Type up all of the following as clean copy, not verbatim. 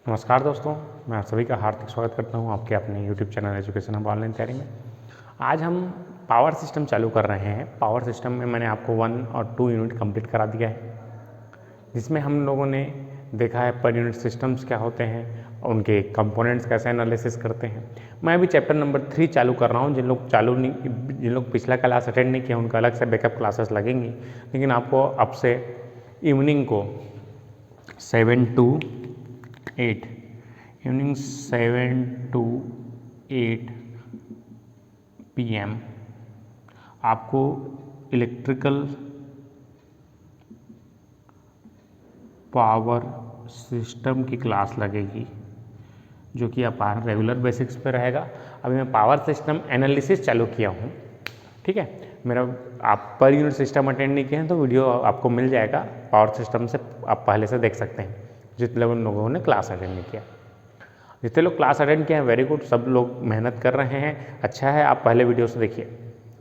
नमस्कार दोस्तों, मैं आप सभी का हार्दिक स्वागत करता हूं आपके अपने YouTube channel education hub online तैयारी में। आज हम पावर सिस्टम चालू कर रहे हैं। पावर सिस्टम में मैंने आपको 1 और 2 यूनिट कंप्लीट करा दिया है, जिसमें हम लोगों ने देखा है पर यूनिट सिस्टम्स क्या होते हैं, उनके कंपोनेंट्स कैसे एनालिसिस करते हैं। मैं अभी चैप्टर नंबर 3 चालू कर रहा हूँ। जिन लोग पिछला क्लास अटेंड नहीं किया उनका अलग से बैकअप क्लासेस लगेंगी, लेकिन आपको अब से इवनिंग को 7 to 8 इवनिंग 7 to 8 PM आपको इलेक्ट्रिकल पावर सिस्टम की क्लास लगेगी, जो कि आप रेगुलर बेसिक्स पे रहेगा। अभी मैं पावर सिस्टम एनालिसिस चालू किया हूँ, ठीक है। मेरा आप पर यूनिट सिस्टम अटेंड नहीं किए हैं तो वीडियो आपको मिल जाएगा पावर सिस्टम से, आप पहले से देख सकते हैं जितने लोगों ने क्लास अटेंड नहीं किया। जितने लोग क्लास अटेंड किए हैं वेरी गुड, सब लोग मेहनत कर रहे हैं, अच्छा है। आप पहले वीडियो से देखिए।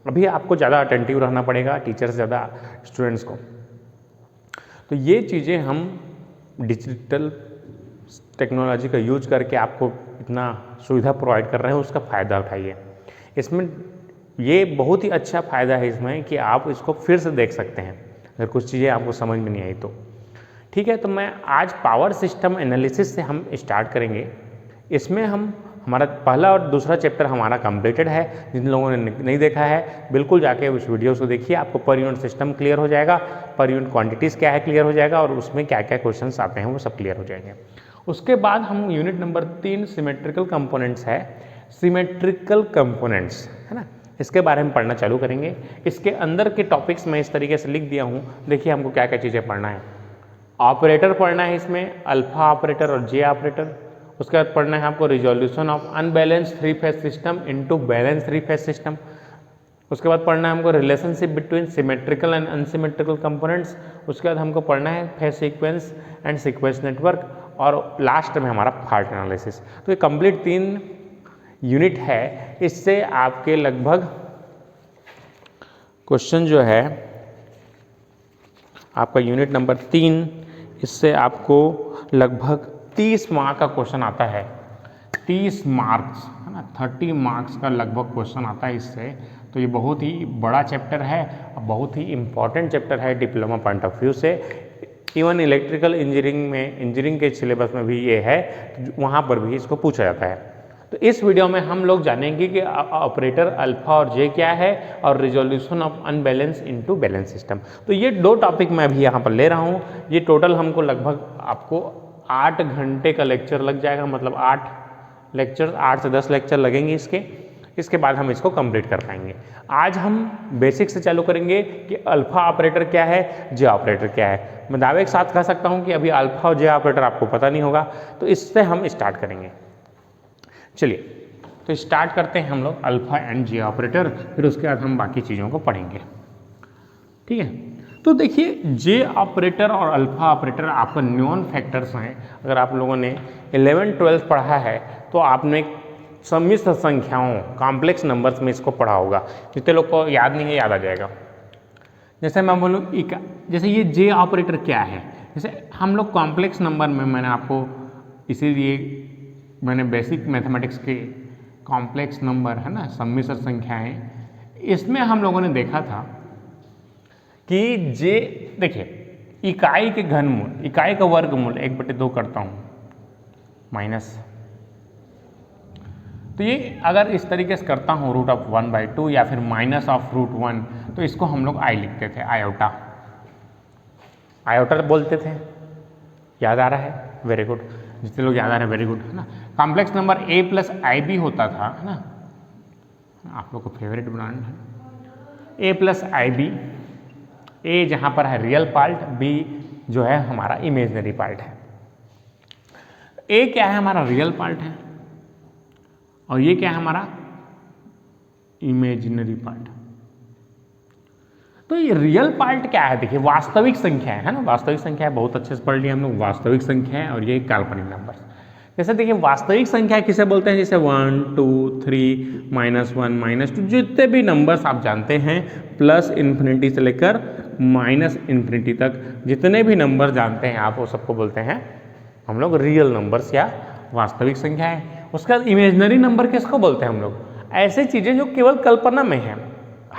अभी आपको ज़्यादा अटेंटिव रहना पड़ेगा, टीचर से ज़्यादा स्टूडेंट्स को। तो ये चीज़ें हम डिजिटल टेक्नोलॉजी का यूज करके आपको इतना सुविधा प्रोवाइड कर रहे हैं, उसका फ़ायदा उठाइए। इसमें ये बहुत ही अच्छा फ़ायदा है इसमें कि आप इसको फिर से देख सकते हैं अगर कुछ चीज़ें आपको समझ में नहीं आई तो, ठीक है। तो मैं आज पावर सिस्टम एनालिसिस से हम स्टार्ट करेंगे। इसमें हमारा पहला और दूसरा चैप्टर हमारा कंप्लीटेड है। जिन लोगों ने नहीं देखा है बिल्कुल जाके उस वीडियो को देखिए, आपको पर यूनिट सिस्टम क्लियर हो जाएगा, पर यूनिट क्वांटिटीज़ क्या है क्लियर हो जाएगा, और उसमें क्या क्या क्वेश्चंस आते हैं वो सब क्लियर हो जाएंगे। उसके बाद हम यूनिट नंबर 3 सिमेट्रिकल कंपोनेंट्स है, सिमेट्रिकल कंपोनेंट्स है ना, इसके बारे में पढ़ना चालू करेंगे। इसके अंदर के टॉपिक्स मैं इस तरीके से लिख दिया हूँ, देखिए हमको क्या क्या चीज़ें पढ़ना है। ऑपरेटर पढ़ना है इसमें, अल्फा ऑपरेटर और जे ऑपरेटर। उसके बाद पढ़ना है आपको resolution of unbalanced 3 phase system into balance 3 phase system. उसके बाद पढ़ना है हमको relationship between symmetrical and unsymmetrical components. उसके बाद हमको पढ़ना है phase sequence and sequence network, और लास्ट में हमारा फॉल्ट एनालिसिस। तो ये कंप्लीट 3 यूनिट है। इससे आपके लगभग क्वेश्चन जो है आपका यूनिट नंबर 3, इससे आपको लगभग 30 मार्क का क्वेश्चन आता है। 30 मार्क्स है ना, 30 मार्क्स का लगभग क्वेश्चन आता है इससे। तो ये बहुत ही बड़ा चैप्टर है, बहुत ही इम्पॉर्टेंट चैप्टर है डिप्लोमा पॉइंट ऑफ व्यू से। इवन इलेक्ट्रिकल इंजीनियरिंग में, इंजीनियरिंग के सिलेबस में भी ये है, तो वहाँ पर भी इसको पूछा जाता है। तो इस वीडियो में हम लोग जानेंगे कि ऑपरेटर अल्फा और जे क्या है, और resolution of unbalance into balance system. तो ये 2 टॉपिक मैं अभी यहाँ पर ले रहा हूँ। ये टोटल हमको लगभग आपको 8 घंटे का लेक्चर लग जाएगा, मतलब 8 लेक्चर, 8 से 10 लेक्चर लगेंगे इसके बाद हम इसको कंप्लीट कर पाएंगे। आज हम बेसिक से चालू करेंगे कि अल्फा ऑपरेटर क्या है, जे ऑपरेटर क्या है। मैं दावे के साथ कह सकता हूँ कि अभी अल्फा और जे ऑपरेटर आपको पता नहीं होगा, तो इससे हम स्टार्ट करेंगे। चलिए तो स्टार्ट करते हैं हम लोग अल्फा एंड जे ऑपरेटर, फिर उसके बाद हम बाकी चीज़ों को पढ़ेंगे, ठीक है। तो देखिए जे ऑपरेटर और अल्फा ऑपरेटर आपका न्यून फैक्टर्स हैं। अगर आप लोगों ने 11-12 पढ़ा है तो आपने सम्मिश्र संख्याओं, कॉम्प्लेक्स नंबर्स में इसको पढ़ा होगा। जितने लोग को याद नहीं है याद आ जाएगा। जैसे मैं बोलूँ जैसे ये जे ऑपरेटर क्या है, जैसे हम लोग कॉम्प्लेक्स नंबर में, मैंने आपको इसीलिए मैंने बेसिक मैथमेटिक्स के कॉम्प्लेक्स नंबर है ना, सम्मिश्र संख्याएं, इसमें हम लोगों ने देखा था कि जे, देखिए इकाई के घनमूल, इकाई का वर्गमूल 1/2 करता हूँ माइनस, तो ये अगर इस तरीके से करता हूँ √1/2 या फिर -√1, तो इसको हम लोग आई लिखते थे, आयोटा, आयोटा बोलते थे। याद आ रहा है? Very good. जितने लोग याद आ रहे हैं वेरी गुड, है ना। कॉम्प्लेक्स नंबर a + IB होता था, है ना, आप लोग को फेवरेट ब्रांड है। a + IB, a जहाँ पर है रियल पार्ट, b जो है हमारा इमेजनरी पार्ट है। a क्या है हमारा रियल पार्ट है, और ये क्या है हमारा इमेजिनरी पार्ट। तो ये रियल पार्ट क्या है, देखिए वास्तविक संख्या है ना, वास्तविक संख्या है, बहुत अच्छे से पढ़ लिया हम लोग। वास्तविक संख्या है और ये काल्पनिक नंबर। जैसे देखिए वास्तविक संख्या किसे बोलते हैं, जैसे 1 2 3 -1 -2, जितने भी नंबर्स आप जानते हैं, +∞ से लेकर -∞ तक जितने भी नंबर जानते हैं आप, वो सबको बोलते हैं हम लोग रियल नंबर्स या वास्तविक संख्याएं। उसके बाद इमेजिनरी नंबर किसको बोलते हैं हम लोग? ऐसे चीज़ें जो केवल कल्पना में है,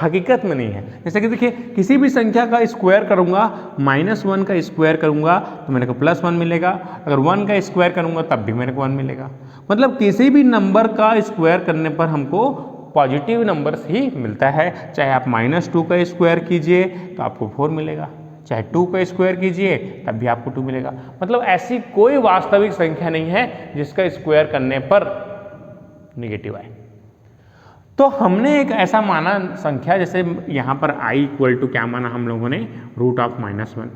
हकीकत में नहीं है। जैसे कि देखिए, किसी भी संख्या का स्क्वायर करूंगा, -1 का स्क्वायर करूंगा तो मेरे को +1 मिलेगा, अगर 1 का स्क्वायर करूंगा तब भी मेरे को 1 मिलेगा। मतलब किसी भी नंबर का स्क्वायर करने पर हमको पॉजिटिव नंबर्स ही मिलता है। चाहे आप -2 का स्क्वायर कीजिए तो आपको 4 मिलेगा, चाहे 2 का स्क्वायर कीजिए तब भी आपको 2 मिलेगा। मतलब ऐसी कोई वास्तविक संख्या नहीं है जिसका स्क्वायर करने पर निगेटिव आए। तो हमने एक ऐसा माना संख्या, जैसे यहाँ पर i = क्या माना हम लोगों ने? √(-1).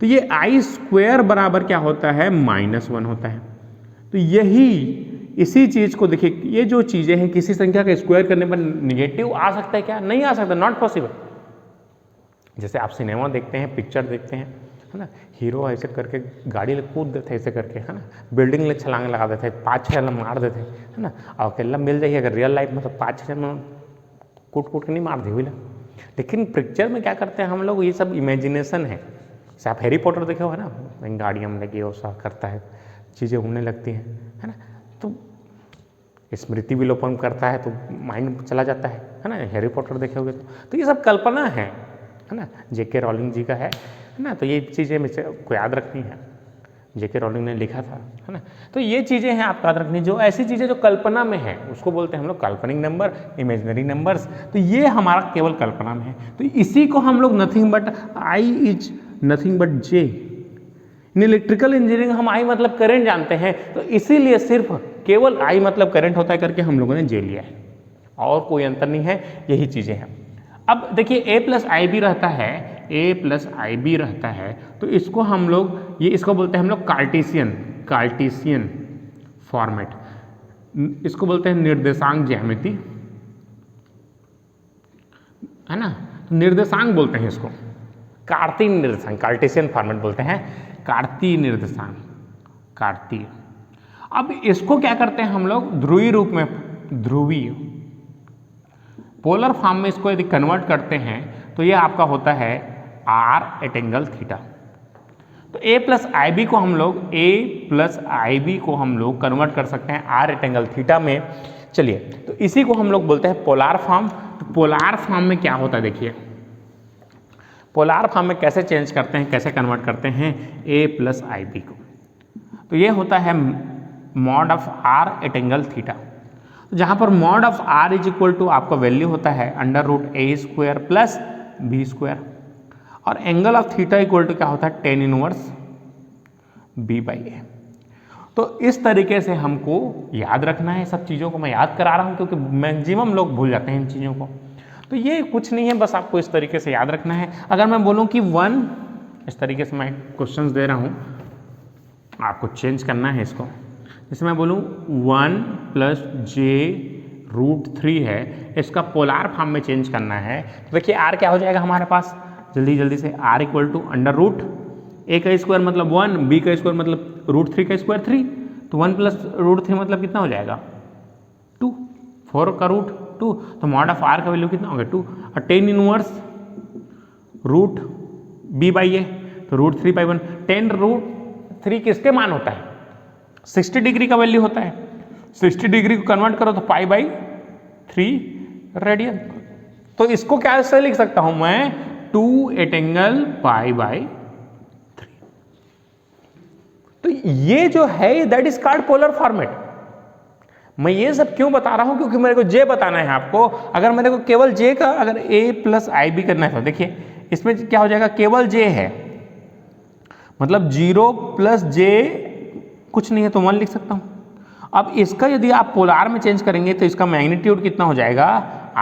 तो ये i² बराबर क्या होता है? -1 होता है। तो यही इसी चीज़ को देखिए, ये जो चीज़ें हैं, किसी संख्या का स्क्वायर करने पर निगेटिव आ सकता है क्या? नहीं आ सकता, नॉट पॉसिबल। जैसे आप सिनेमा देखते हैं, पिक्चर देखते हैं, है ना, हीरो ऐसे करके गाड़ी कूद देते हैं, ऐसे करके, है ना, बिल्डिंग ले छलांग लगा देते हैं, 5-6 मार देते हैं, है ना। और अकेला मिल जाइए अगर रियल लाइफ में तो 5-6 कूट के नहीं मार दी। लेकिन पिक्चर में क्या करते हैं हम लोग? ये सब इमेजिनेशन है। जैसे आप हैरी पॉटर देखे हो, है ना, गाड़ियाँ में लगी वो करता है, चीज़ें उड़ने लगती हैं, है ना, तो स्मृति विलोपन करता है तो माइंड चला जाता है ना। हैरी पॉटर देखे होगे तो ये सब कल्पना है ना, J.K. रॉलिंग जी का है ना। तो ये चीज़ें मुझे को याद रखनी है, J.K. रॉलिंग ने लिखा था, है ना। तो ये चीज़ें हैं आपको याद रखनी, जो ऐसी चीज़ें जो कल्पना में है उसको बोलते हैं हम लोग काल्पनिक नंबर, इमेजिनरी नंबर्स। तो ये हमारा केवल कल्पना में है, तो इसी को हम लोग nothing but I is nothing but J। In electrical engineering हम I मतलब करंट जानते हैं, तो इसीलिए सिर्फ केवल I मतलब करंट होता है करके हम लोगों ने J लिया है, और कोई अंतर नहीं है, यही चीज़ें हैं। अब देखिए a+ib रहता है, a+ib रहता है, तो इसको हम लोग इसको बोलते हैं हम लोग कार्टेशियन फॉर्मेट, इसको बोलते हैं निर्देशांक ज्यामिति, है ना। तो निर्देशांक बोलते हैं इसको, कार्तीय निर्देशांक, कार्टेशियन फॉर्मेट बोलते हैं, कार्तीय निर्देशांक, कार्तीय। अब इसको क्या करते हैं हम लोग? ध्रुवीय रूप में, ध्रुवीय पोलर फॉर्म में इसको यदि कन्वर्ट करते हैं तो ये आपका होता है r@θ। तो a+ib को हम लोग कन्वर्ट कर सकते हैं r@θ में। चलिए, तो इसी को हम लोग बोलते हैं पोलार फॉर्म। तो पोलार फॉर्म में क्या होता है? देखिए, पोलार फॉर्म में कैसे चेंज करते हैं, कैसे कन्वर्ट करते हैं a+ib को? तो ये होता है mod ऑफ r@θ, जहाँ पर mod of r is equal to आपका वैल्यू होता है √a² प्लस b², और angle of theta equal to क्या होता है? tan inverse b/a। तो इस तरीके से हमको याद रखना है, सब चीज़ों को मैं याद करा रहा हूँ क्योंकि मैक्सिमम लोग भूल जाते हैं इन चीज़ों को। तो ये कुछ नहीं है, बस आपको इस तरीके से याद रखना है। अगर मैं बोलूँ कि 1, इस तरीके से मैं क्वेश्चंस दे रहा हूँ, आपको चेंज करना है इसको। जैसे मैं बोलूँ 1 + j√3 है, इसका पोलार फॉर्म में चेंज करना है। तो देखिए r क्या हो जाएगा हमारे पास, जल्दी से, r = √a का स्क्वायर मतलब 1, b का स्क्वायर मतलब √3 का स्क्वायर 3, तो 1 + √3 मतलब कितना हो जाएगा? 2, 4 का रूट 2, तो mod ऑफ r का वैल्यू कितना होगा? 2, और tan इनवर्स √b/a, तो √3/1। tan √3 किसके मान होता है? 60 डिग्री का वैल्यू होता है। 60 डिग्री को कन्वर्ट करो तो π/3 रेडियन। तो इसको कैसे लिख सकता हूं मैं? 2 π/3। तो ये जो है that is called polar format. मैं ये सब क्यों बता रहा हूं? क्योंकि मेरे को J बताना है आपको। अगर मेरे को केवल J का अगर a+ib करना है तो देखिए इसमें क्या हो जाएगा, केवल J है, मतलब 0 + J कुछ नहीं है तो 1 लिख सकता हूं। अब इसका यदि आप पोलार में चेंज करेंगे तो इसका मैग्नीट्यूड कितना हो जाएगा?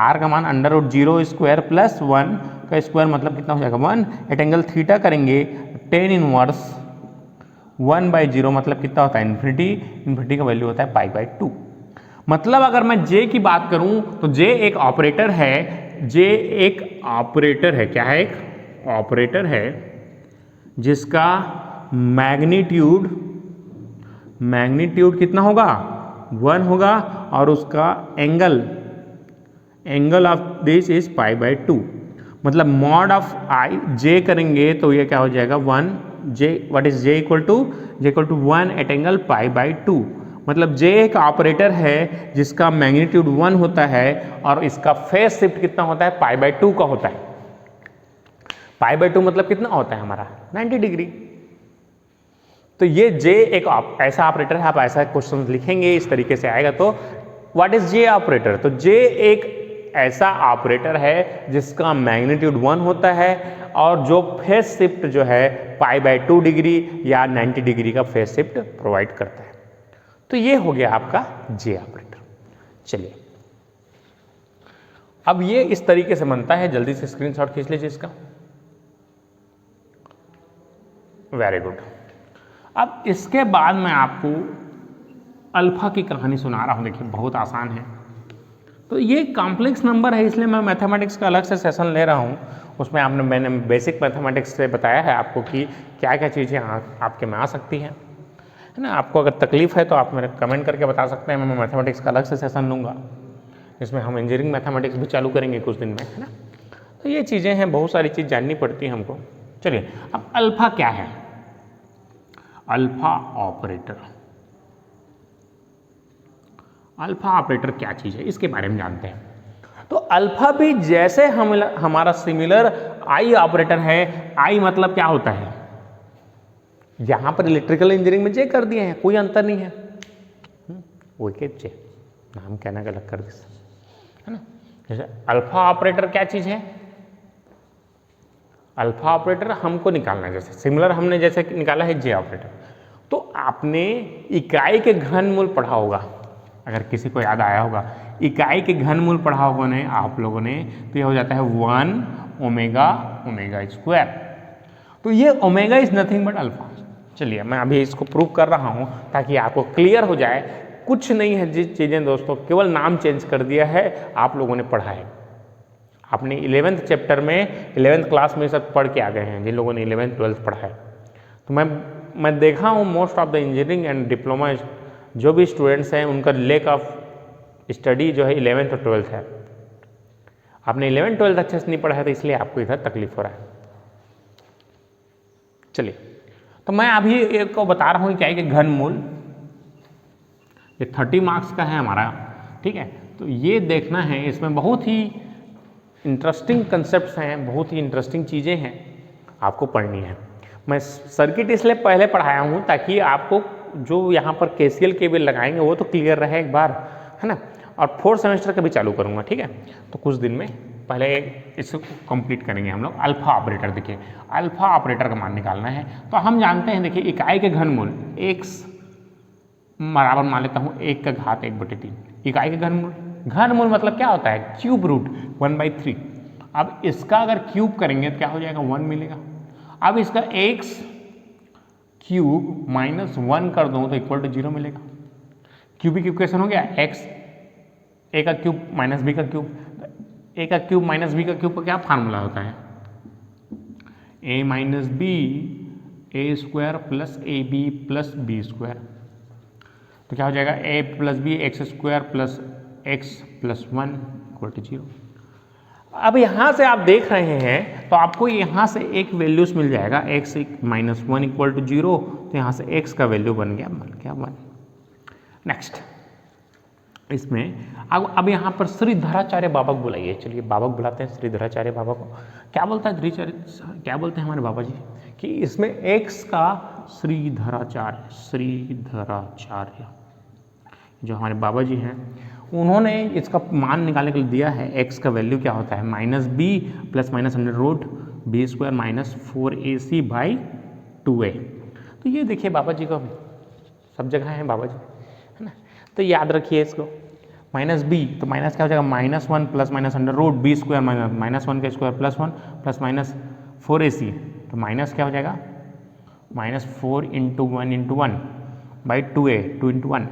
r का मान √0² + 1 का स्क्वायर मतलब कितना हो जाएगा? 1। एट एंगल थीटा करेंगे tan इनवर्स 1/0 मतलब कितना होता है? इन्फिनिटी। इन्फिनिटी का वैल्यू होता है π/2। मतलब अगर मैं J की बात करूं तो J एक ऑपरेटर है, J एक ऑपरेटर है। क्या है? एक ऑपरेटर है जिसका मैग्नीट्यूड कितना होगा? 1 होगा, और उसका एंगल ऑफ दिस इज π/2। मतलब mod ऑफ J करेंगे तो ये क्या हो जाएगा? 1 j what is j equal to 1 at angle pi by 2। मतलब जे एक ऑपरेटर है जिसका मैग्नीट्यूड 1 होता है और इसका फेज शिफ्ट कितना होता है, पाई बाई 2 का होता है। पाई बाई 2 मतलब कितना होता है हमारा 90 डिग्री। तो ये जे एक ऐसा ऑपरेटर है, आप ऐसा क्वेश्चन लिखेंगे इस तरीके से आएगा तो व्हाट इज जे ऑपरेटर, तो जे एक ऐसा ऑपरेटर है जिसका मैग्नीट्यूड 1 होता है और जो फेज शिफ्ट जो है पाई बाई 2 डिग्री या 90 डिग्री का फेज शिफ्ट प्रोवाइड करता है। तो ये हो गया आपका जे ऑपरेटर। चलिए अब ये इस तरीके से बनता है, जल्दी से स्क्रीनशॉट खींच लीजिए इसका। Very good. अब इसके बाद मैं आपको अल्फा की कहानी सुना रहा हूं। देखिए बहुत आसान है। तो ये कॉम्प्लेक्स नंबर है इसलिए मैं मैथमेटिक्स का अलग से सेशन ले रहा हूँ। उसमें मैंने बेसिक मैथमेटिक्स से बताया है आपको कि क्या क्या चीज़ें आपके में आ सकती हैं, है ना। आपको अगर तकलीफ है तो आप मेरे कमेंट करके बता सकते हैं, मैं मैथमेटिक्स का अलग से सेशन लूँगा। इसमें हम इंजीनियरिंग मैथमेटिक्स भी चालू करेंगे कुछ दिन में, है ना। तो ये चीज़ें हैं, बहुत सारी चीज़ जाननी पड़ती है हमको। चलिए अब अल्फा क्या है, अल्फा ऑपरेटर। अल्फा ऑपरेटर क्या चीज़ है इसके बारे में जानते हैं। तो अल्फा भी जैसे हमारा सिमिलर आई ऑपरेटर है। आई मतलब क्या होता है, यहां पर इलेक्ट्रिकल इंजीनियरिंग में जे कर दिए हैं, कोई अंतर नहीं है। वो के जे नाम कहना गलत कर दिया, है ना। जैसे अल्फा ऑपरेटर क्या चीज़ है, अल्फा ऑपरेटर हमको निकालना है, जैसे सिमिलर हमने जैसे निकाला है जे ऑपरेटर। तो आपने इकाई के घनमूल पढ़ा होगा, अगर किसी को याद आया होगा, इकाई के घनमूल पढ़ा होगा ने आप लोगों ने, तो ये हो जाता है 1 ओमेगा ओमेगा स्क्वायर। तो ये omega is nothing but alpha. चलिए मैं अभी इसको प्रूव कर रहा हूँ ताकि आपको क्लियर हो जाए। कुछ नहीं है जिस चीज़ें दोस्तों, केवल नाम चेंज कर दिया है, आप लोगों ने पढ़ा है। आपने 11th चैप्टर में 11th क्लास में सब पढ़ के आ गए हैं, जिन लोगों ने 11th 12th पढ़ा है। तो मैं देखा हूँ most of the engineering and diploma जो भी स्टूडेंट्स हैं उनका लेक ऑफ स्टडी जो है 11th और 12th है। आपने 11th 12th अच्छे से नहीं पढ़ा है तो इसलिए आपको इधर तकलीफ हो रहा है। चलिए तो मैं अभी एक को बता रहा हूँ क्या है कि घनमूल, ये 30 मार्क्स का है हमारा, ठीक है। तो ये देखना है, इसमें बहुत ही इंटरेस्टिंग कंसेप्ट्स हैं, बहुत ही इंटरेस्टिंग चीज़ें हैं, आपको पढ़नी है। मैं सर्किट इसलिए पहले पढ़ाया हूँ ताकि आपको जो यहाँ पर केसीएल केवीएल लगाएंगे वो तो क्लियर रहे एक बार, है ना। और 4th सेमेस्टर का भी चालू करूँगा, ठीक है। तो कुछ दिन में पहले इसको कंप्लीट करेंगे हम लोग। अल्फा ऑपरेटर, देखिए अल्फा ऑपरेटर का मान निकालना है। तो हम जानते हैं, देखिए इकाई के घनमूल x बराबर मान लेता हूँ 1 का घात 1/3। इकाई के घनमूल, घनमूल मतलब क्या होता है, क्यूब रूट 1/3। अब इसका अगर क्यूब करेंगे तो क्या हो जाएगा, 1 मिलेगा। अब इसका x क्यूब माइनस 1 कर दूँ तो इक्वल टू 0 मिलेगा। क्यूबिक इक्वेशन हो गया x a का क्यूब माइनस b का क्यूब। a का क्यूब माइनस b का क्यूब का क्या फार्मूला होता है, a minus B A square plus A B plus B square. तो क्या हो जाएगा, a plus B x square plus x plus 1 equal to 0। अब यहाँ से आप देख रहे हैं तो आपको यहाँ से एक वैल्यूज मिल जाएगा, x माइनस 1 इक्वल टू 0। तो यहाँ से x का वैल्यू बन गया 1। नेक्स्ट इसमें अब यहाँ पर श्रीधराचार्य बाबा को बुलाइए। चलिए बाबा को बुलाते हैं, श्रीधराचार्य बाबा को। क्या बोलता है क्या बोलते हैं हमारे बाबा जी कि इसमें x का श्रीधराचार्य जो हमारे बाबा जी हैं उन्होंने इसका मान निकालने के लिए दिया है। x का वैल्यू क्या होता है, minus B plus minus under root B square minus 4ac by 2a। तो ये देखिए बाबा जी को सब जगह है बाबा जी, है ना। तो याद रखिए इसको, माइनस बी तो माइनस क्या हो जाएगा, minus 1 plus minus under root B square minus 1 का square plus 1 plus minus 4ac। तो माइनस क्या हो जाएगा, minus 4 into 1 into 1 by 2a 2 into 1।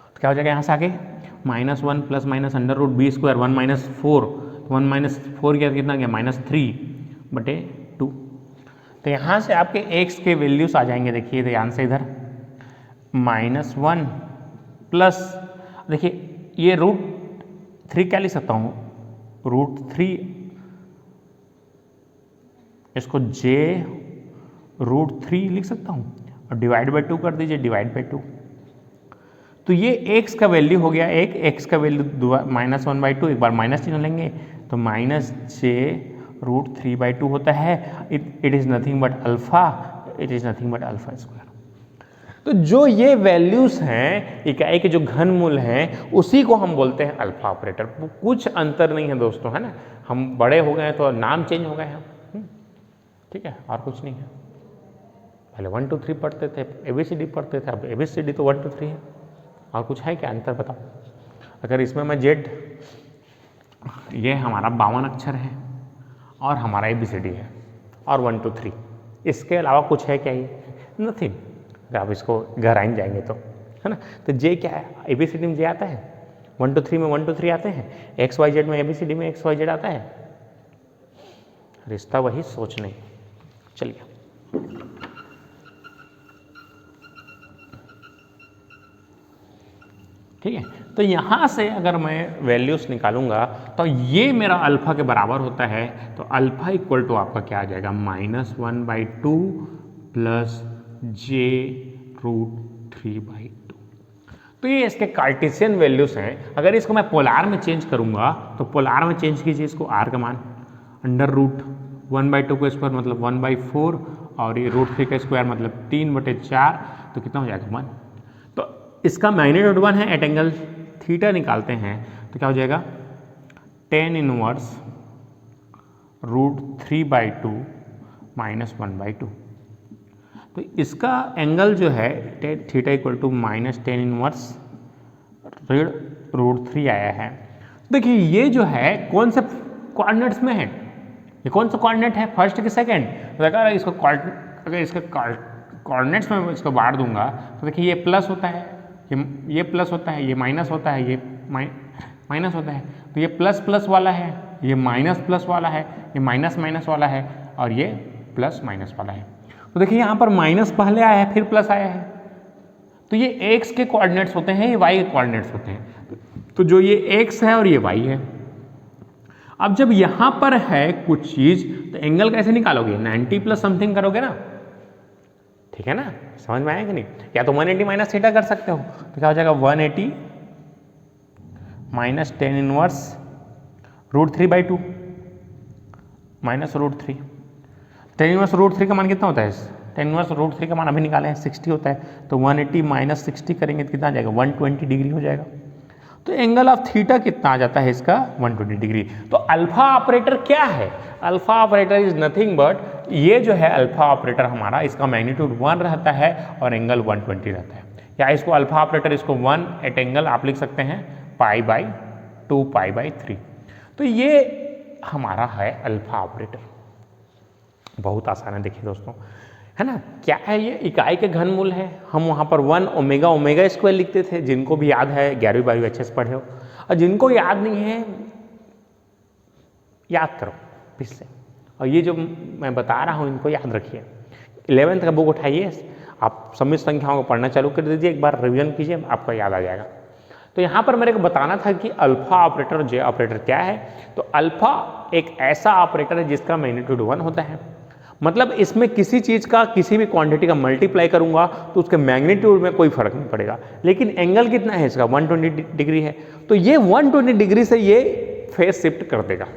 तो क्या हो जाएगा यहाँ से आगे, minus 1 plus minus under root B square 1 minus 4 1 minus 4 कितना गया, माइनस 3/2। तो यहाँ से आपके x के वैल्यूज आ जाएंगे। देखिए ध्यान से इधर, माइनस 1 प्लस, देखिए ये √3 क्या लिख सकता हूँ, √3 इसको j √3 लिख सकता हूँ, और डिवाइड बाई 2 कर दीजिए, डिवाइड बाई 2। तो ये x का वैल्यू हो गया, एक x का वैल्यू -1/2, एक बार माइनस चिन्ह लेंगे तो -j√3/2 होता है। It is nothing but alpha, it is nothing but alpha square. तो जो ये वैल्यूज हैं इकाई के जो घनमूल हैं उसी को हम बोलते हैं अल्फा ऑपरेटर। कुछ अंतर नहीं है दोस्तों, है ना। हम बड़े हो गए हैं तो नाम चेंज हो गए हैं, ठीक है, और कुछ नहीं है। पहले 1 2 3 पढ़ते थे, ABCD पढ़ते थे, अब ABCD तो 1 2 3 है। और कुछ है क्या अंतर बताओ? अगर इसमें मैं Z, ये हमारा 52 अक्षर है और हमारा ABCD है और 1 2 3, इसके अलावा कुछ है क्या? ये नथिंग। आप इसको गहराई जाएंगे तो, है ना। तो J क्या है? ABCD में J आता है, 1 2 3 में 1 2 3 आते हैं, XYZ में ABCD में XYZ आता है। रिश्ता वही, सोच नहीं। चलिए, ठीक है। तो यहाँ से अगर मैं वैल्यूज निकालूंगा तो ये मेरा अल्फा के बराबर होता है। तो अल्फा इक्वल टू आपका क्या आ जाएगा? -1/2 प्लस j√3/2। तो ये इसके कार्टेशियन वैल्यूज हैं। अगर इसको मैं पोलार में चेंज करूंगा तो पोलार में चेंज कीजिए इसको, r का मान √1/2 का स्क्वायर मतलब 1/4, और ये √3 का स्क्वायर मतलब 3/4, तो कितना हो जाएगा? 1। तो इसका मैग्नीट्यूड 1 है, एट एंगल थीटा निकालते हैं तो क्या हो जाएगा? tan inverse √3/2 -1/2। तो इसका एंगल जो है theta equal to -tan inverse √3 आया है। देखिए ये जो है कौन से कोऑर्डिनेट्स में है? ये कौन सा कोऑर्डिनेट है, फर्स्ट कि सेकंड? तो अगर इसको अगर इसके कोऑर्डिनेट्स में इसको बांट दूंगा तो देखिए ये प्लस होता है, ये प्लस होता है, ये माइनस होता है, ये माइनस होता है। तो ये प्लस प्लस वाला है, ये माइनस प्लस वाला है, ये माइनस माइनस वाला है, और ये प्लस माइनस वाला है। तो देखिए यहाँ पर माइनस पहले आया है फिर प्लस आया है। तो ये x के कोऑर्डिनेट्स होते हैं, ये y के कोऑर्डिनेट्स होते हैं। तो जो ये x है और ये y है। अब जब यहाँ पर है कुछ चीज तो एंगल कैसे निकालोगे? 90 प्लस समथिंग करोगे ना, ठीक है ना। समझ में आया कि नहीं? या तो 180 माइनस थीटा कर सकते हो, तो क्या हो जाएगा? 180 minus tan inverse √3/2 minus √3। tan inverse √3 का मान कितना होता है? tan इनवर्स √3 का मान अभी निकाले हैं 60 होता है। तो 180 माइनस 60 करेंगे तो कितना आ जाएगा? 120 डिग्री हो जाएगा। तो एंगल ऑफ थीटा कितना आ जाता है इसका? 120 डिग्री। तो अल्फा ऑपरेटर क्या है? Alpha operator is nothing but, ये जो है अल्फा ऑपरेटर हमारा, इसका मैग्नीट्यूड 1 रहता है और एंगल 120 रहता है। या इसको अल्फा ऑपरेटर, इसको 1 एट एंगल आप लिख सकते हैं π/2 π/3। तो ये हमारा है अल्फा ऑपरेटर। बहुत आसान है, देखिए दोस्तों, है ना। क्या है ये? इकाई के घनमूल है। हम वहाँ पर 1 ओमेगा ओमेगा स्क्वायर लिखते थे, जिनको भी याद है 11वीं 12वीं अच्छे से पढ़े हो, और जिनको याद नहीं है याद करो फिर से। और ये जो मैं बता रहा हूँ इनको याद रखिए। 11th का बुक उठाइए, आप समित संख्याओं को पढ़ना चालू कर दीजिए, एक बार रिवीजन कीजिए, आपको याद आ जाएगा। तो यहाँ पर मेरे को बताना था कि अल्फा ऑपरेटर और जे ऑपरेटर क्या है। तो अल्फा एक ऐसा ऑपरेटर है जिसका मैग्नीट्यूड 1 होता है, मतलब इसमें किसी चीज़ का, किसी भी क्वांटिटी का मल्टीप्लाई करूंगा तो उसके मैग्नीट्यूड में कोई फर्क नहीं पड़ेगा। लेकिन एंगल कितना है इसका? 120 डिग्री है। तो ये 120 डिग्री से ये फेस शिफ्ट कर देगा,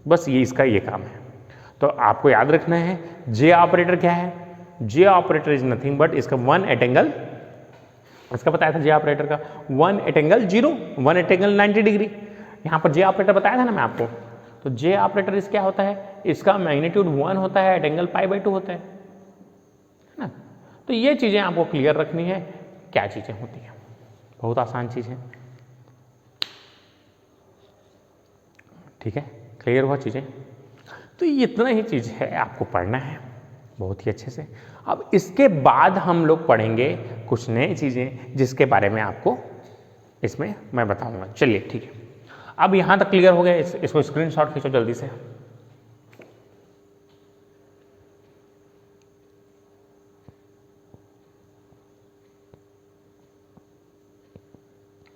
बस ये इसका ये काम है। तो आपको याद रखना है जे ऑपरेटर क्या है? जे ऑपरेटर इज नथिंग बट, इसका 1 एट एंगल, इसका बताया था जे ऑपरेटर का 1 at angle 0, 1 at angle 90 degree. यहाँ पर जे ऑपरेटर बताया था ना मैं आपको। तो जे ऑपरेटर इस क्या होता है? इसका मैग्नीट्यूड 1 होता है, एट एंगल π/2 होता है ना। तो ये चीजें आपको क्लियर रखनी है, क्या चीजें होती हैं। बहुत आसान चीज है, ठीक है, क्लियर हुआ चीजें। तो इतना ही चीज है, आपको पढ़ना है बहुत ही अच्छे से। अब इसके बाद हम लोग पढ़ेंगे कुछ नई चीजें जिसके बारे में आपको इसमें मैं बताऊंगा। चलिए ठीक है, अब यहां तक क्लियर हो गया। इसको स्क्रीनशॉट खींचो जल्दी से।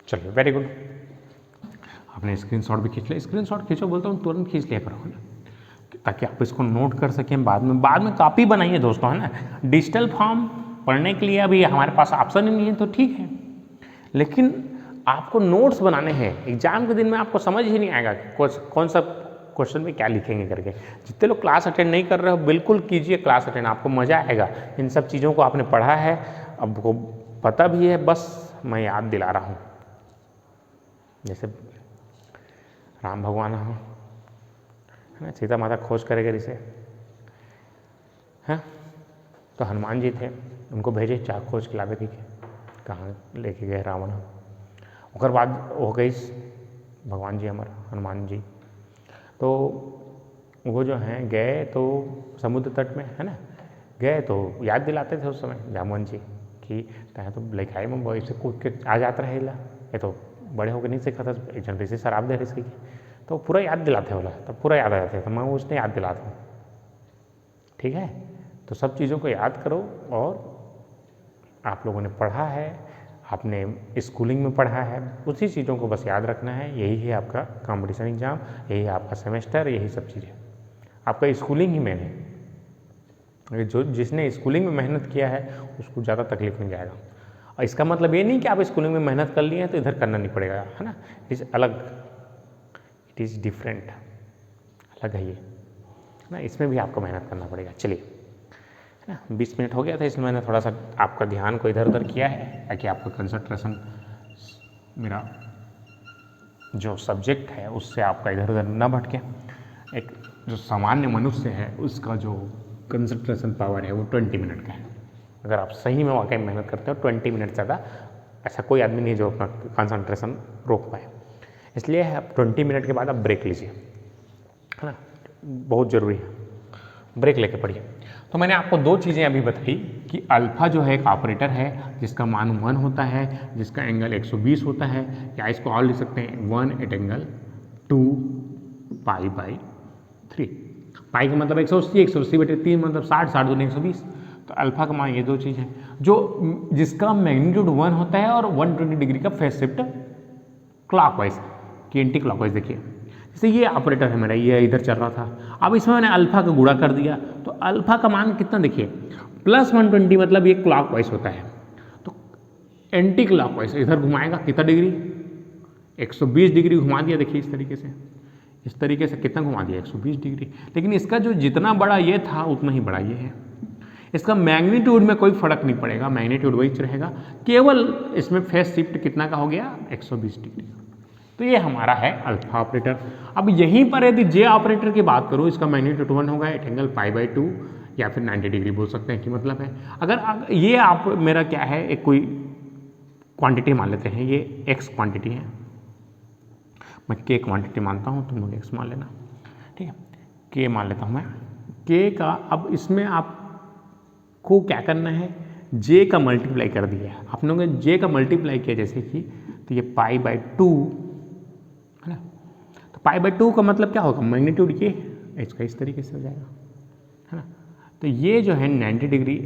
चलिए, वेरी गुड। आपने स्क्रीनशॉट भी खींच लिया। स्क्रीनशॉट खींचो बोलता हूँ तुरंत खींच लिया करो ना, ताकि आप इसको नोट कर सकें बाद में कॉपी बनाइए दोस्तों, है ना। डिजिटल फॉर्म पढ़ने के लिए अभी हमारे पास ऑप्शन ही नहीं है तो ठीक है, लेकिन आपको नोट्स बनाने हैं। एग्जाम के दिन में आपको समझ ही नहीं आएगा कि कौन सा क्वेश्चन में क्या लिखेंगे करके। जितने लोग क्लास अटेंड नहीं कर रहे हो बिल्कुल कीजिए क्लास अटेंड, आपको मज़ा आएगा। इन सब चीज़ों को आपने पढ़ा है, अब को पता भी है, बस मैं याद दिला रहा हूँ। जैसे राम भगवान हो, है ना, सीता माता खोज करे घर से, हैं, तो हनुमान जी थे, उनको भेजे चाक खोज के लावे के, कहाँ लेके गए रावण। उसके बाद हो गई भगवान जी अमर हनुमान जी, तो वो जो हैं गए तो समुद्र तट में, है ना, गए तो याद दिलाते थे उस समय जामुन जी कि कहें तो लिखाई में वो इससे कूद के आ जाता रहेगा, ये तो बड़े होकर नहीं सीखा था, एक जन ऋषि शराब दे रही, तो पूरा याद दिलाते बोला, तब पूरा याद आ जाता है, तो मैं उसने याद दिलाता हूँ। ठीक है, तो सब चीज़ों को याद करो, और आप लोगों ने पढ़ा है, आपने स्कूलिंग में पढ़ा है, उसी चीज़ों को बस याद रखना है। यही है आपका कंपटीशन एग्जाम, यही है आपका सेमेस्टर, यही सब चीज़ें। आपका स्कूलिंग ही मेन है। जो जिसने स्कूलिंग में मेहनत किया है उसको ज़्यादा तकलीफ नहीं जाएगा। और इसका मतलब ये नहीं कि आप स्कूलिंग में मेहनत कर लिए हैं तो इधर करना नहीं पड़ेगा, है ना। इट इज़ अलग, इट इज़ डिफरेंट, अलग है ये, है ना। इसमें भी आपको मेहनत करना पड़ेगा। चलिए, है ना, 20 मिनट हो गया था, इसलिए मैंने थोड़ा सा आपका ध्यान को इधर उधर किया है ताकि आपका कंसंट्रेशन, मेरा जो सब्जेक्ट है उससे आपका इधर उधर ना भटके। एक जो सामान्य मनुष्य है उसका जो कंसंट्रेशन पावर है वो 20 मिनट का है। अगर आप सही में वाकई मेहनत करते हो 20 मिनट से ज़्यादा ऐसा कोई आदमी नहीं जो अपना कंसंट्रेशन रोक पाए। इसलिए आप 20 मिनट के बाद आप ब्रेक लीजिए, है ना, बहुत ज़रूरी है, ब्रेक लेके पढ़िए। तो मैंने आपको दो चीज़ें अभी बताई कि अल्फ़ा जो है एक ऑपरेटर है जिसका मान 1 होता है, जिसका एंगल 120 होता है, या इसको और लिख सकते हैं 1 एट एंगल 2 π/3। पाई का मतलब 180, 180/3 मतलब 60, 60 दूनी 120। तो अल्फ़ा का मान ये दो चीज़ है, जो जिसका मैग्नीट्यूड 1 होता है और 120 डिग्री का फेज शिफ्ट क्लॉकवाइज कि एंटी क्लॉकवाइज। देखिए जैसे ये ऑपरेटर है मेरा, ये इधर चल रहा था, अब इसमें मैंने अल्फ़ा का गुणा कर दिया तो अल्फ़ा का मान कितना, देखिए +120 मतलब ये क्लॉकवाइज होता है, तो एंटी क्लॉकवाइज इधर घुमाएगा कितना डिग्री, 120 डिग्री घुमा दिया। देखिए इस तरीके से कितना घुमा दिया, 120 डिग्री। लेकिन इसका जो जितना बड़ा ये था उतना ही बड़ा ये है। इसका मैग्नीट्यूड में कोई फर्क नहीं पड़ेगा, मैग्नीट्यूड वही रहेगा, केवल इसमें फेज शिफ्ट कितना का हो गया, 120 डिग्री। तो ये हमारा है अल्फा ऑपरेटर। अब यहीं पर यदि जे ऑपरेटर की बात करूँ, इसका मैग्नीट्यूड 1 होगा, एट एंगल π/2 या फिर 90 डिग्री बोल सकते हैं कि मतलब है। अगर ये आप मेरा क्या है, एक कोई क्वांटिटी मान लेते हैं, ये x क्वांटिटी है, मैं k क्वांटिटी मानता हूँ, तुम लोग x मान लेना, ठीक है, k मान लेता हूँ मैं, k का। अब इसमें आपको क्या करना है, j का मल्टीप्लाई कर दिया है आप लोगों ने, j का मल्टीप्लाई किया जैसे कि, तो ये π/2 है ना। तो π/2 का मतलब क्या होगा, मैग्नीट्यूड ये इसका इस तरीके से हो जाएगा, है ना। तो ये जो है 90 डिग्री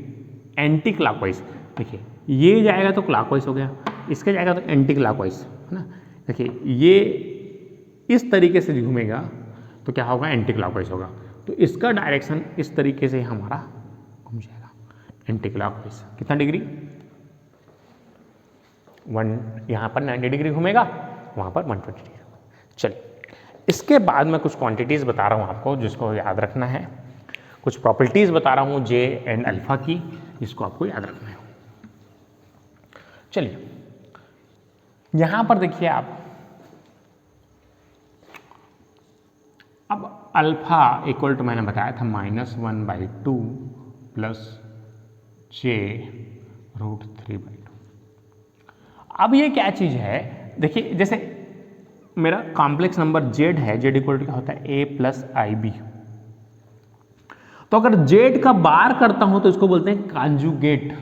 एंटी क्लॉकवाइज, देखिए ये जाएगा तो क्लॉकवाइज हो गया, इसके जाएगा तो एंटी क्लॉकवाइज, है ना। देखिए ये इस तरीके से घूमेगा तो क्या होगा, एंटी क्लॉकवाइज होगा। तो इसका डायरेक्शन इस तरीके से हमारा घूम जाएगा, एंटी क्लॉकवाइज। कितना डिग्री, 1, यहाँ पर 90 डिग्री घूमेगा, वहाँ पर 120 डिग्री। चलिए, इसके बाद मैं कुछ क्वांटिटीज़ बता रहा हूँ आपको जिसको याद रखना है, कुछ प्रॉपर्टीज़ बता रहा हूँ जे एंड अल्फा की, जिसको आपको याद रखना है। चलिए, यहाँ पर देखिए आप, अब अल्फा इक्वल टू मैंने बताया था -1/2 + j√3/2। अब ये क्या चीज़ है, देखिए जैसे मेरा कॉम्प्लेक्स नंबर z है, z इक्वल टू क्या होता है, a + ib। तो अगर z का बार करता हूं तो इसको बोलते हैं कॉन्जुगेट,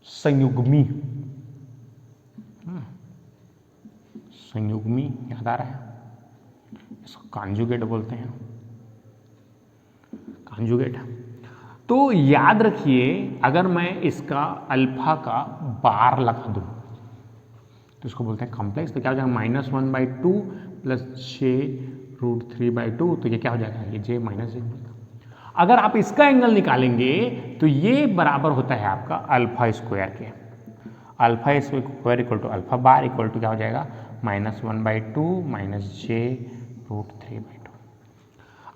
संयुग्मी। संयुग्मी याद आ रहा है, इसको कॉन्जुगेट बोलते हैं, कॉन्जुगेट। तो याद रखिए, अगर मैं इसका अल्फा का बार लगा दूं तो इसको बोलते हैं कॉम्प्लेक्स। तो क्या हो जाएगा, -1/2 + √3/2, तो ये क्या हो जाएगा, ये j माइनस j। अगर आप इसका एंगल निकालेंगे तो ये बराबर होता है आपका अल्फा स्क्वायर के। Alpha square equal to alpha bar equal to क्या हो जाएगा, -1/2 - j√3/2।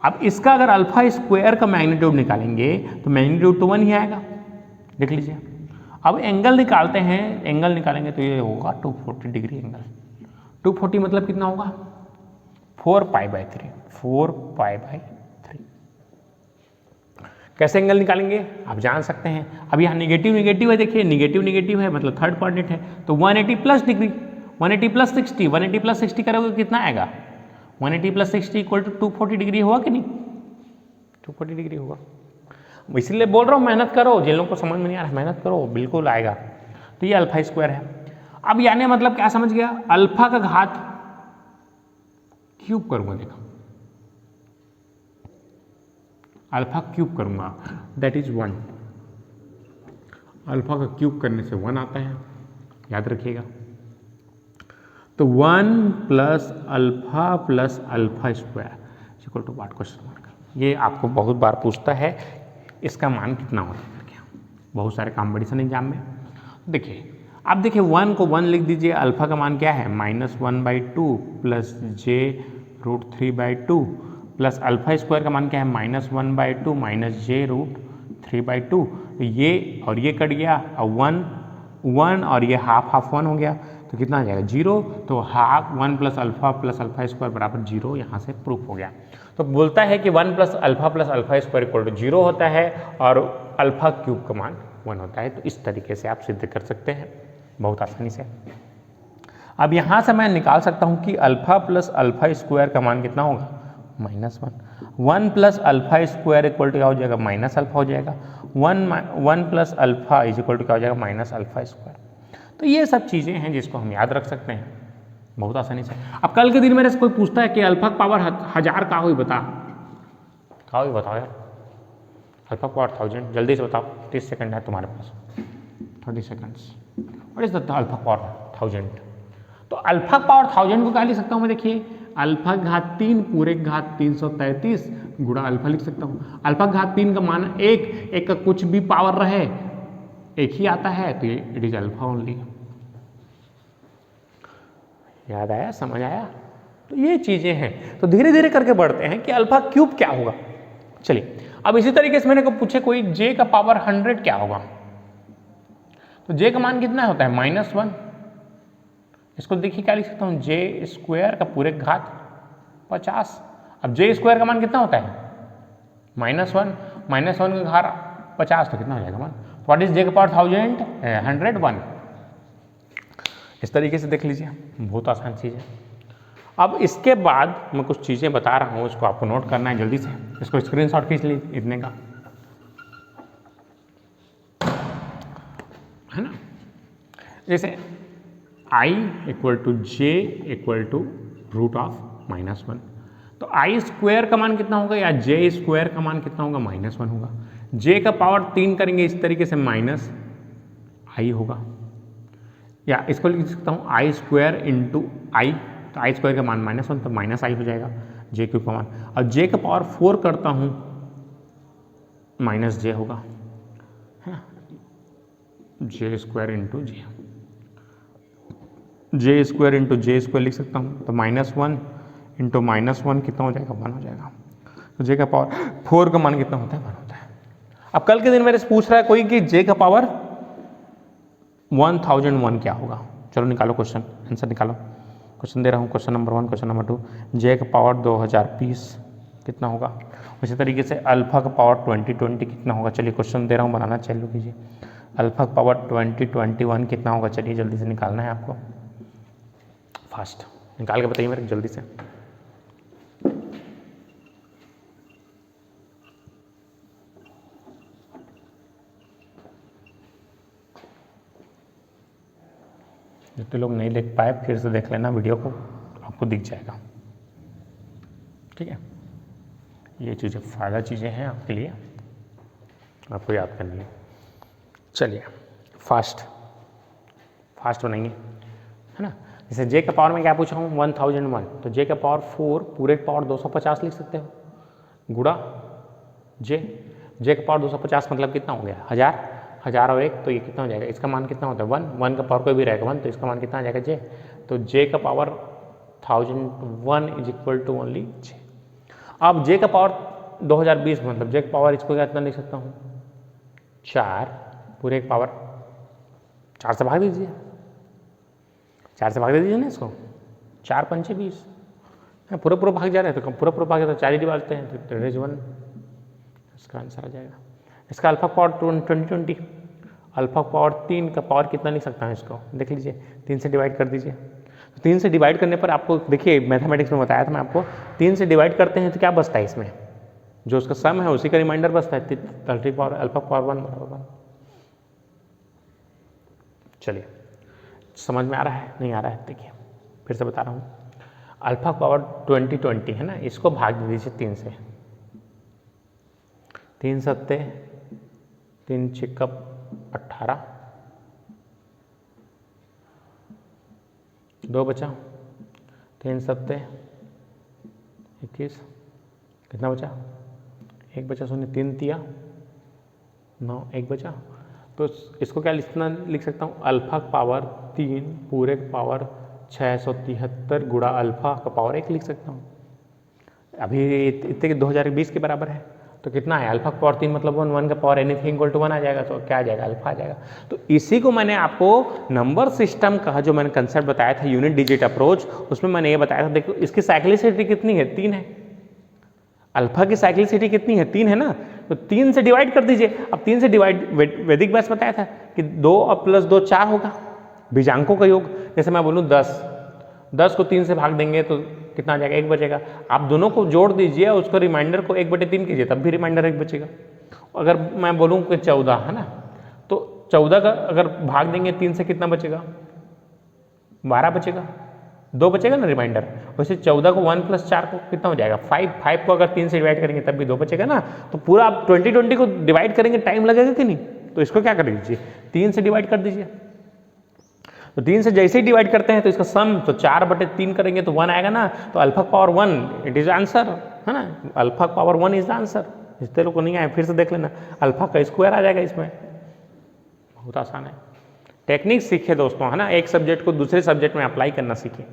अब इसका अगर अल्फा स्क्वायर का मैग्नीट्यूड निकालेंगे तो मैग्नीट्यूड तो 1 ही आएगा, देख लीजिए। अब एंगल निकालते हैं, एंगल निकालेंगे तो ये होगा 240 डिग्री एंगल। 240 मतलब कितना होगा, 4π/3, 4π/3। कैसे एंगल निकालेंगे आप जान सकते हैं। अब यहाँ निगेटिव निगेटिव है, देखिए निगेटिव निगेटिव है मतलब थर्ड क्वाड्रेंट है, तो 180 प्लस डिग्री, 180 प्लस 60, 180 प्लस 60 करोगे कितना आएगा, 180 प्लस 60 इक्वल टू 240 डिग्री होगा कि नहीं, 240 डिग्री होगा। इसलिए बोल रहा हूँ मेहनत करो, जिन लोगों को समझ में नहीं आ रहा मेहनत करो, बिल्कुल आएगा। तो ये अल्फा स्क्वायर है। अब यानी मतलब क्या समझ गया, अल्फा का घात क्यूब करूंगा, देखो अल्फा क्यूब करूंगा दैट इज 1। अल्फा का क्यूब करने से 1 आता है, याद रखिएगा। तो 1 plus alpha square equal to what, question mark. ये आपको बहुत बार पूछता है, इसका मान कितना होता है करके, बहुत सारे कॉम्पिटिशन एग्जाम में। देखिए आप देखिए 1 को 1 लिख दीजिए, अल्फा का मान क्या है, -1/2 plus j√3/2 plus alpha square का मान क्या है, -1/2 - j√3/2। ये और ये कट गया, और 1 और ये हाफ 1 हो गया, तो कितना आ जाएगा 0। तो हाफ 1 प्लस अल्फा स्क्वायर बराबर 0, यहाँ से प्रूफ हो गया। तो बोलता है कि 1 plus alpha square equal to 0 होता है और अल्फा क्यूब का मान 1 होता है। तो इस तरीके से आप सिद्ध कर सकते हैं बहुत आसानी से। अब यहाँ से मैं निकाल सकता हूँ कि अल्फा प्लस अल्फा स्क्वायर का मान कितना होगा, -1। 1 plus alpha square equal to क्या हो जाएगा, माइनस अल्फा हो जाएगा। 1 plus alpha is equal to क्या हो जाएगा, माइनस अल्फा स्क्वायर। तो ये सब चीज़ें हैं जिसको हम याद रख सकते हैं बहुत आसानी से। अब कल के दिन मेरे से कोई पूछता है कि अल्फा पावर 1000 का हुई बताओ यार, अल्फा पावर 1000 जल्दी से बताओ, 30 सेकंड है तुम्हारे पास, 30 seconds. What is the alpha power 1000? तो अल्फा पावर 1000 को क्या लिख सकता हूँ मैं, देखिए अल्फा घात 3 पूरे घात 333 गुणा अल्फा लिख सकता हूँ। अल्फा घात 3 का मान 1 का कुछ भी पावर रहे एक ही आता है, तो ये इट इज अल्फा ओनली। याद आया, समझ आया? तो ये चीजें हैं, तो धीरे धीरे करके बढ़ते हैं कि अल्फा क्यूब क्या होगा। चलिए अब इसी तरीके से मैंने को पूछे कोई j का पावर 100 क्या होगा, तो j का मान कितना होता है, -1। इसको देखिए क्या लिख सकता हूँ, j स्क्वायर का पूरे घात 50। अब j स्क्वायर का मान कितना होता है, -1 का घात 50, तो कितना हो जाएगा मान, व्हाट इज j का पावर 101। इस तरीके से देख लीजिए, बहुत आसान चीज़ है। अब इसके बाद मैं कुछ चीज़ें बता रहा हूँ, इसको आपको नोट करना है जल्दी से, इसको स्क्रीनशॉट खींच लीजिए इतने का, है ना। जैसे i equal to j equal to √(-1), तो i स्क्वायर का मान कितना होगा या j स्क्वायर का मान कितना होगा, -1 होगा। j का पावर 3 करेंगे इस तरीके से -i होगा, या इसको लिख सकता हूँ i स्क्वायर इंटू i, तो i स्क्वायर का मान -1 तो -i हो जाएगा j क्यूब का मान। और j का पावर 4 करता हूँ -j होगा, है ना, j square into j, j square into j square लिख सकता हूँ, तो -1 इंटू -1 कितना हो जाएगा, 1 हो जाएगा। तो j का पावर 4 का मान कितना होता है, 1 होता है। अब कल के दिन मेरे से पूछ रहा है कोई कि j का पावर 1001 क्या होगा, चलो निकालो क्वेश्चन आंसर निकालो। क्वेश्चन दे रहा हूँ, question number 1, question number 2, j का पावर 2020 कितना होगा। उसी तरीके से अल्फा का पावर 2020 कितना होगा, चलिए क्वेश्चन दे रहा हूँ बनाना चालू कीजिए। अल्फा का पावर 2021 कितना होगा, चलिए जल्दी से निकालना है आपको, फास्ट निकाल के बताइए मेरे जल्दी से। जितने लोग नहीं देख पाए फिर से देख लेना वीडियो को, आपको दिख जाएगा, ठीक है। ये चीज़ें फ़ायदा चीज़ें हैं आपके लिए, आपको याद करनी है। चलिए फास्ट बनाएंगे, है ना। जैसे जे का पावर में क्या पूछा हूँ 1001, तो जे का पावर 4 पूरे का पावर 250 लिख सकते हो, गुणा जे का पावर 250 मतलब कितना हो गया 1000, 1000 और 1 तो ये कितना हो जाएगा, इसका मान कितना होता है 1 का पावर कोई भी रहेगा 1, तो इसका मान कितना आ जाएगा जे, तो जे का power 1001 is equal to only j. अब जे का पावर 2020 मतलब जे का पावर इसको कितना लिख सकता हूँ 4 पूरे का पावर 4 से भाग दीजिए, 4 से भाग दे दीजिए ना इसको, 4 पंचे 20, पूरा भाग जा रहा है तो पूरा भाग जाता है 4 ही डिवाइड हैं तो 1, इसका आंसर आ जाएगा। इसका अल्फा पावर 2020, अल्फा पावर 3 का पावर कितना लिख सकता है इसको देख लीजिए, 3 से डिवाइड कर दीजिए, तो 3 से डिवाइड करने पर आपको देखिए मैथमेटिक्स में बताया था मैं आपको, 3 से डिवाइड करते हैं तो क्या बचता है इसमें, जो उसका सम है उसी का रिमाइंडर बचता है 30 पावर अल्फा पावर 1 बराबर 1। चलिए समझ में आ रहा है नहीं आ रहा है, देखिए फिर से बता रहा हूँ, अल्फा पावर 2020 है ना, इसको भाग दे दीजिए 3 से, 3 सत्ते 3 छिक्का 18, 2 बचा, 3 सत्ते 21, कितना बचा 1 बचा, 3 तिया 9, 1 बचा, तो इसको क्या लिख सकता हूँ अल्फा पावर 3 पूरे पावर 673 गुणा अल्फा का पावर 1 लिख सकता हूँ। अभी इतने 2020 के बराबर है तो कितना है अल्फा का पावर 3 मतलब 1 का पावर एनीथिंग इक्वल टू 1 आ जाएगा, तो क्या आ जाएगा अल्फा आ जाएगा। तो इसी को मैंने आपको नंबर सिस्टम का जो मैंने कंसेप्ट बताया था यूनिट डिजिट अप्रोच, उसमें मैंने ये बताया था देखो इसकी साइक्लिसिटी कितनी है 3 है, अल्फा की साइक्लिसिटी कितनी है 3 है ना, तो 3 से डिवाइड कर दीजिए। अब 3 से डिवाइड वैदिक मैथ्स बताया था कि 2 और प्लस 2 4 होगा, बीजांकों का योग, जैसे मैं बोलूँ 10 को 3 से भाग देंगे तो कितना आ जाएगा 1 बचेगा, आप दोनों को जोड़ दीजिए उसको रिमाइंडर को 1/3 कीजिए तब भी रिमाइंडर 1 बचेगा। अगर मैं बोलूँ कि 14 है ना, तो 14 का अगर भाग देंगे 3 से कितना बचेगा 12 बचेगा, 2 बचेगा ना रिमाइंडर। वैसे 14 को 1 + 4 को कितना हो जाएगा 5 को अगर 3 से डिवाइड करेंगे तब भी 2 बचेगा ना, तो पूरा आप 2020 को डिवाइड करेंगे टाइम लगेगा कि नहीं, तो इसको क्या कर दीजिए 3 से डिवाइड कर दीजिए। तो 3 से जैसे ही डिवाइड करते हैं तो इसका सम तो 4/3 करेंगे तो 1 आएगा ना, तो alpha power 1 it is answer है ना, alpha power 1 is the answer. जितने लोग को नहीं आए फिर से देख लेना, अल्फा का स्क्वायर आ जाएगा इसमें, बहुत आसान है। टेक्निक सीखे दोस्तों है ना, एक सब्जेक्ट को दूसरे सब्जेक्ट में अप्लाई करना सीखे,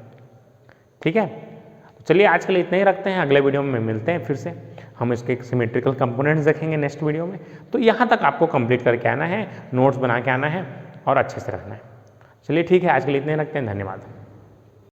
ठीक है। तो चलिए आज के लिए इतना ही रखते हैं, अगले वीडियो में मिलते हैं फिर से, हम इसके सिमेट्रिकल कंपोनेंट्स देखेंगे नेक्स्ट वीडियो में। तो यहाँ तक आपको कंप्लीट करके आना है, नोट्स बना के आना है और अच्छे से रखना है। चलिए ठीक है, आज के लिए इतने ही रखते हैं, धन्यवाद।